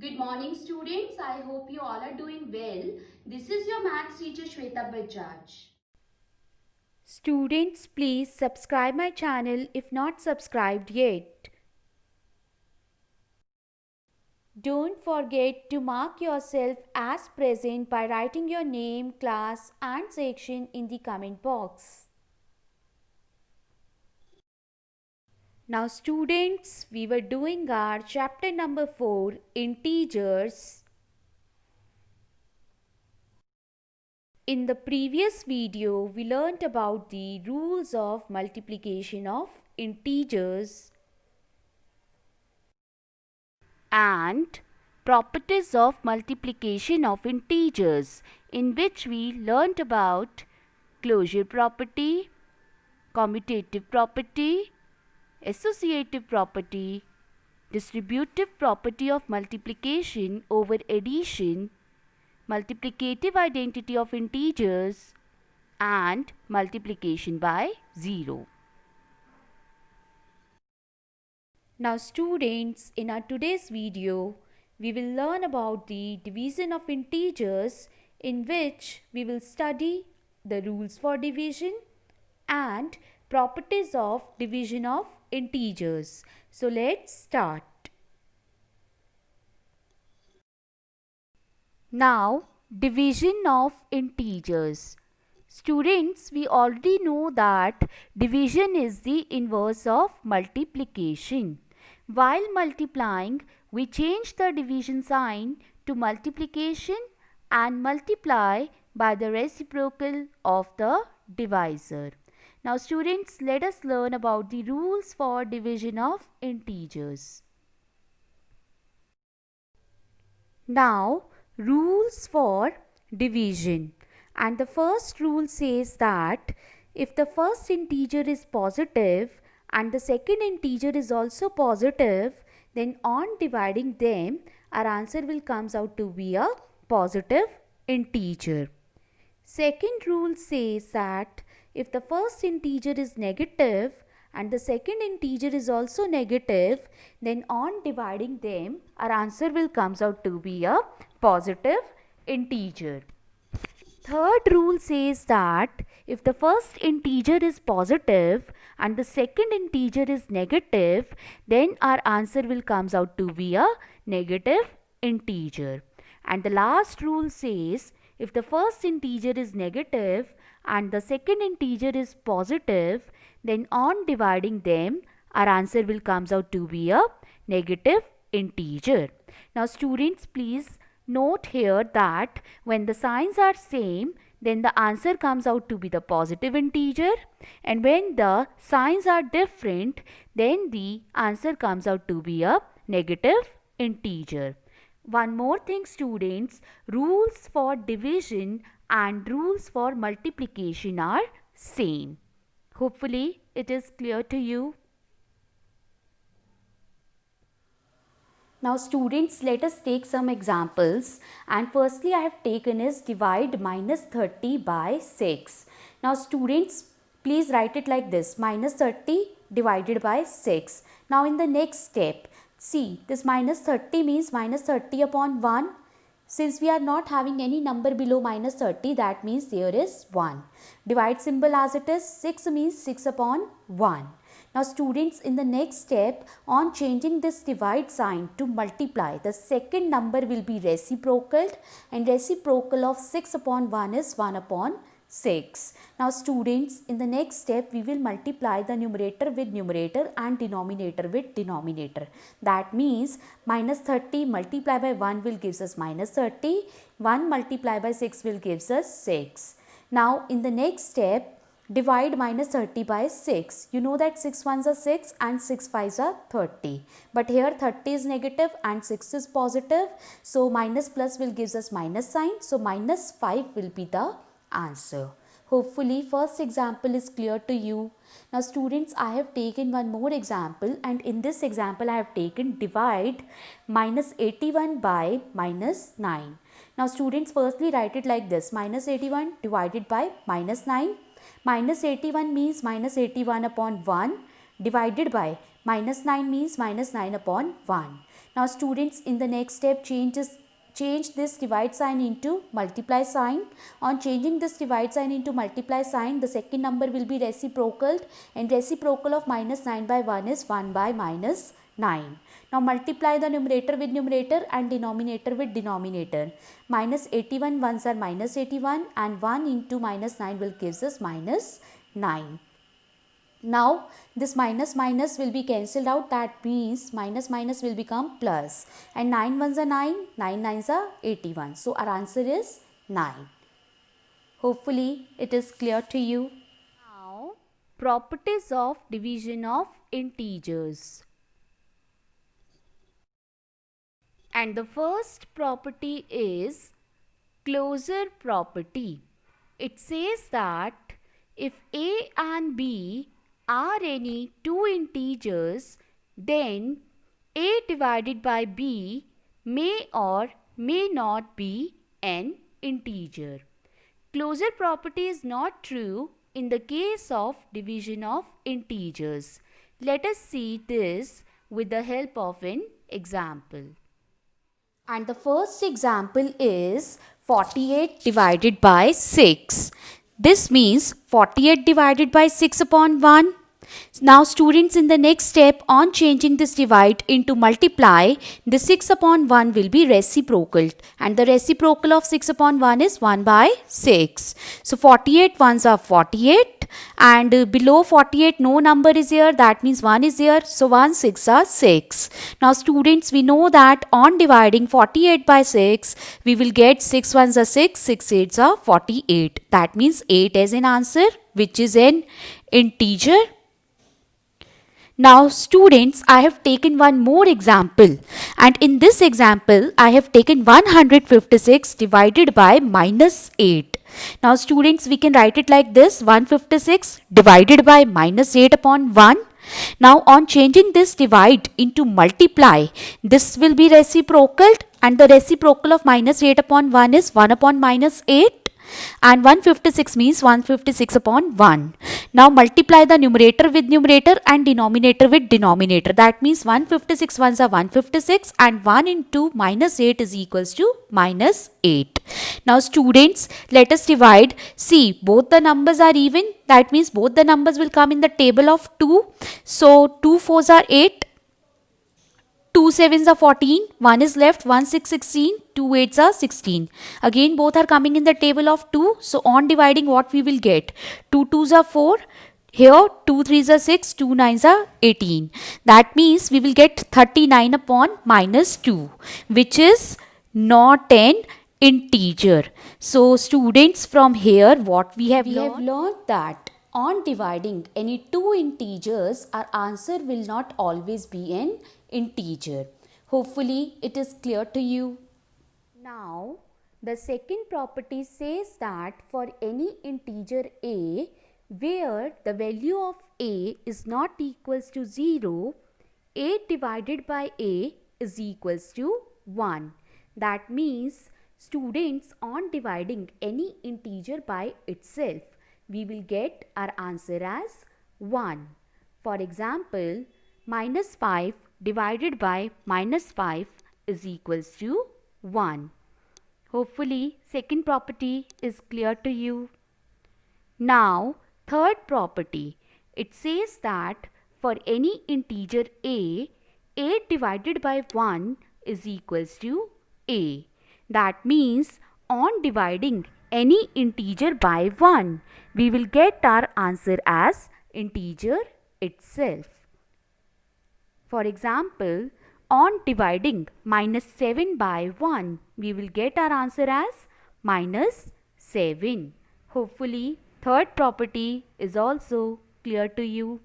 Good morning students. I hope you all are doing well. This is your maths teacher Shweta Bajaj. Students, please subscribe my channel if not subscribed yet. Don't forget to mark yourself as present by writing your name, class and section in the comment box. Now students, we were doing our chapter number 4, integers. In the previous video, we learnt about the rules of multiplication of integers and properties of multiplication of integers, in which we learnt about closure property, commutative property, associative property, distributive property of multiplication over addition, multiplicative identity of integers, and multiplication by 0. Now students, in our today's video, we will learn about the division of integers, in which we will study the rules for division and properties of division of integers. So let's start. Now, division of integers. Students, we already know that division is the inverse of multiplication. While multiplying, we change the division sign to multiplication and multiply by the reciprocal of the divisor. Now students, let us learn about the rules for division of integers. Now, rules for division. And the first rule says that if the first integer is positive and the second integer is also positive, then on dividing them, our answer will comes out to be a positive integer. Second rule says that if the first integer is negative and the second integer is also negative, then on dividing them, our answer will comes out to be a positive integer. Third rule says that if the first integer is positive and the second integer is negative, then our answer will comes out to be a negative integer. And the last rule says if the first integer is negative and the second integer is positive, then on dividing them, our answer will comes out to be a negative integer. Now students, please note here that when the signs are same, then the answer comes out to be the positive integer, and when the signs are different, then the answer comes out to be a negative integer. One more thing students, rules for division and rules for multiplication are same. Hopefully it is clear to you. Now students, let us take some examples, and firstly I have taken is divide minus 30 by 6. Now students, please write it like this, minus 30 divided by 6. Now in the next step, see this minus 30 means minus 30 upon 1. Since we are not having any number below minus 30, that means there is 1. Divide symbol as it is, 6 means 6 upon 1. Now students, in the next step, on changing this divide sign to multiply, the second number will be reciprocal, and reciprocal of 6 upon 1 is 1 upon 6. Now students, in the next step, we will multiply the numerator with numerator and denominator with denominator. That means minus 30 multiplied by 1 will gives us minus 30. 1 multiplied by 6 will gives us 6. Now in the next step, divide minus 30 by 6. You know that 6 ones are 6 and 6 fives are 30. But here 30 is negative and 6 is positive. So minus plus will gives us minus sign. So minus 5 will be the answer. Hopefully first example is clear to you. Now students, I have taken one more example, and in this example I have taken divide minus 81 by minus 9. Now students, firstly write it like this, minus 81 divided by minus 9. Minus 81 means minus 81 upon 1 divided by minus 9 means minus 9 upon 1. Now students, in the next step, change this divide sign into multiply sign. On changing this divide sign into multiply sign, the second number will be reciprocal, and reciprocal of minus 9 by 1 is 1 by minus 9. Now multiply the numerator with numerator and denominator with denominator. Minus 81 ones are minus 81, and 1 into minus 9 will gives us minus 9. Now this minus minus will be cancelled out, that means minus minus will become plus, and 9 ones are 9, 9 nines are 81. So our answer is 9. Hopefully it is clear to you. Now properties of division of integers. And the first property is closure property. It says that if A and B are any two integers, then A divided by B may or may not be an integer. Closure property is not true in the case of division of integers. Let us see this with the help of an example. And the first example is 48 divided by 6. This means 48 divided by 6 upon 1. Now students, in the next step, on changing this divide into multiply, the 6 upon 1 will be reciprocal, and the reciprocal of 6 upon 1 is 1 by 6. So 48 ones are 48, and below 48 no number is here, that means 1 is here, so 1 6 are 6. Now students, we know that on dividing 48 by 6, we will get 6 ones are 6, 6 eights are 48. That means 8 as an answer, which is an integer. Now students, I have taken one more example, and in this example I have taken 156 divided by minus 8. Now students, we can write it like this: 156 divided by minus 8 upon 1. Now on changing this divide into multiply, this will be reciprocal, and the reciprocal of minus 8 upon 1 is 1 upon minus 8. And 156 means 156 upon 1. Now multiply the numerator with numerator and denominator with denominator. That means 156 ones are 156, and 1 into minus 8 is equals to minus 8. Now students, let us divide. See, both the numbers are even. That means both the numbers will come in the table of 2. So 2 fours are 8. 2 sevens are 14, 1 is left, 1 6 16, 2 eights are 16. Again both are coming in the table of 2. So on dividing, what we will get? 2 2s are 4. Here 2 3s are 6, 2 9s are 18. That means we will get 39 upon minus 2, which is not an integer. So students, from here what we have learned that on dividing any two integers, our answer will not always be an integer. Hopefully it is clear to you. Now the second property says that for any integer a where the value of a is not equals to 0, a divided by a is equals to 1. That means students, on dividing any integer by itself, we will get our answer as 1. For example, minus 5 divided by minus 5 is equals to 1. Hopefully second property is clear to you. Now third property, it says that for any integer a divided by 1 is equals to a. That means on dividing any integer by 1, we will get our answer as integer itself. For example, on dividing minus 7 by 1, we will get our answer as minus 7. Hopefully, third property is also clear to you.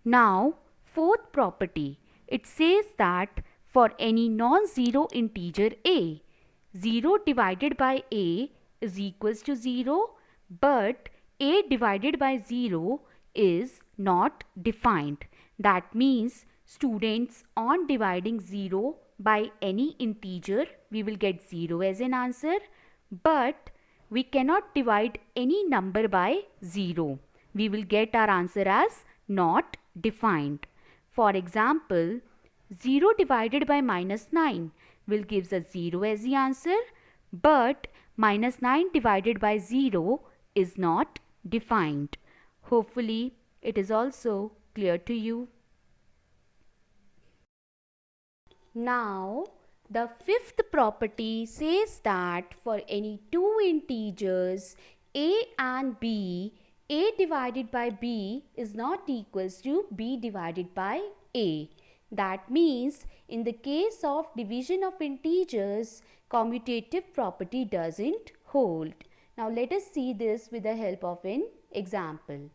Now, fourth property, it says that for any non-zero integer a, 0 divided by a is equals to 0, but a divided by 0 is not defined. That means students, on dividing 0 by any integer, we will get 0 as an answer, but we cannot divide any number by 0. We will get our answer as not defined. For example, 0 divided by minus 9 will give us 0 as the answer, but minus 9 divided by 0 is not defined. Hopefully, it is also clear to you. Now, the fifth property says that for any two integers a and b, a divided by b is not equals to b divided by a. That means in the case of division of integers, commutative property doesn't hold. Now let us see this with the help of an example.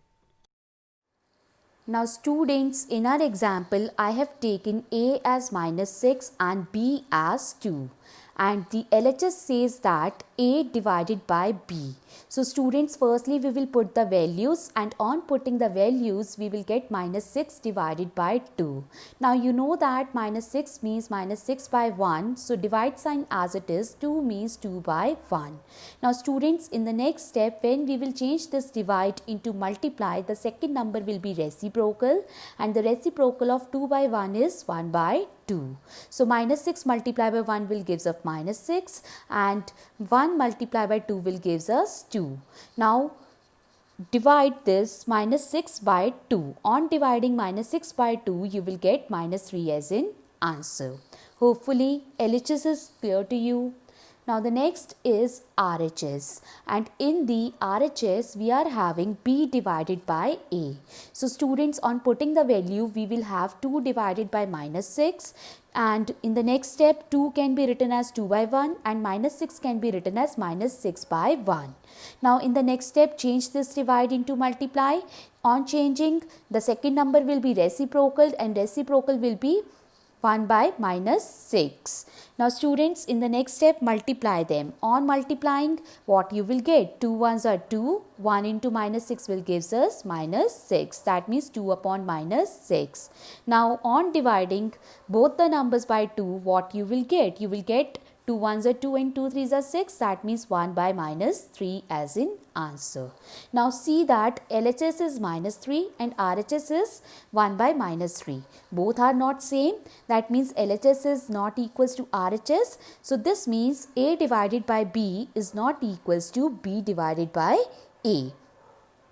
Now students, in our example, I have taken a as minus 6 and b as 2. And the LHS says that a divided by b. So students, firstly we will put the values, and on putting the values we will get minus 6 divided by 2. Now you know that minus 6 means minus 6 by 1. So divide sign as it is, 2 means 2 by 1. Now students, in the next step, when we will change this divide into multiply, the second number will be reciprocal, and the reciprocal of 2 by 1 is 1 by 2. So minus 6 multiplied by 1 will gives us minus 6, and 1 multiplied by 2 will gives us 2. Now divide this minus 6 by 2. On dividing minus 6 by 2, you will get minus 3 as in answer. Hopefully LHS is clear to you. Now the next is RHS, and in the RHS we are having b divided by a. So students, on putting the value we will have 2 divided by minus 6, and in the next step 2 can be written as 2 by 1 and minus 6 can be written as minus 6 by 1. Now in the next step, change this divide into multiply. On changing, the second number will be reciprocal, and reciprocal will be 1 by minus 6. Now students, in the next step, multiply them. On multiplying, what you will get? 2 ones are 2. 1 into minus 6 will gives us minus 6. That means 2 upon minus 6. Now on dividing both the numbers by 2, what you will get? You will get 2 ones are 2 and 2 threes are 6. That means 1 by minus 3 as in answer. Now see that LHS is minus 3 and RHS is 1 by minus 3. Both are not same. That means LHS is not equals to RHS. So this means A divided by B is not equals to B divided by A.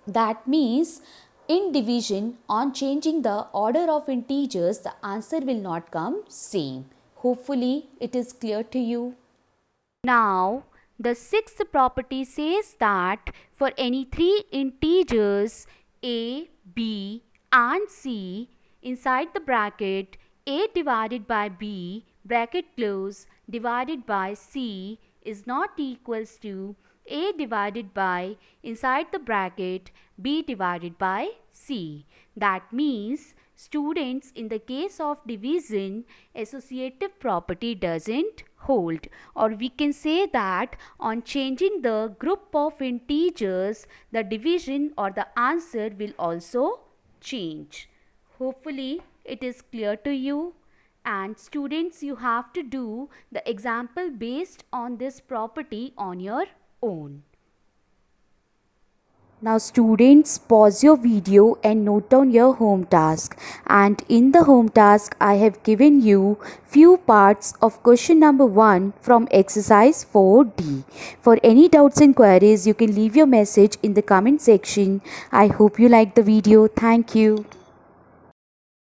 That means in division, on changing the order of integers, the answer will not come same. Hopefully it is clear to you. Now the sixth property says that for any three integers a, b and c, inside the bracket a divided by b bracket close divided by c is not equals to a divided by inside the bracket b divided by c. That means students, in the case of division, associative property doesn't hold, or we can say that on changing the group of integers, the division or the answer will also change. Hopefully it is clear to you. And students, you have to do the example based on this property on your own. Now students, pause your video and note down your home task. And in the home task, I have given you few parts of question number 1 from exercise 4D. For any doubts and queries, you can leave your message in the comment section. I hope you like the video. Thank you.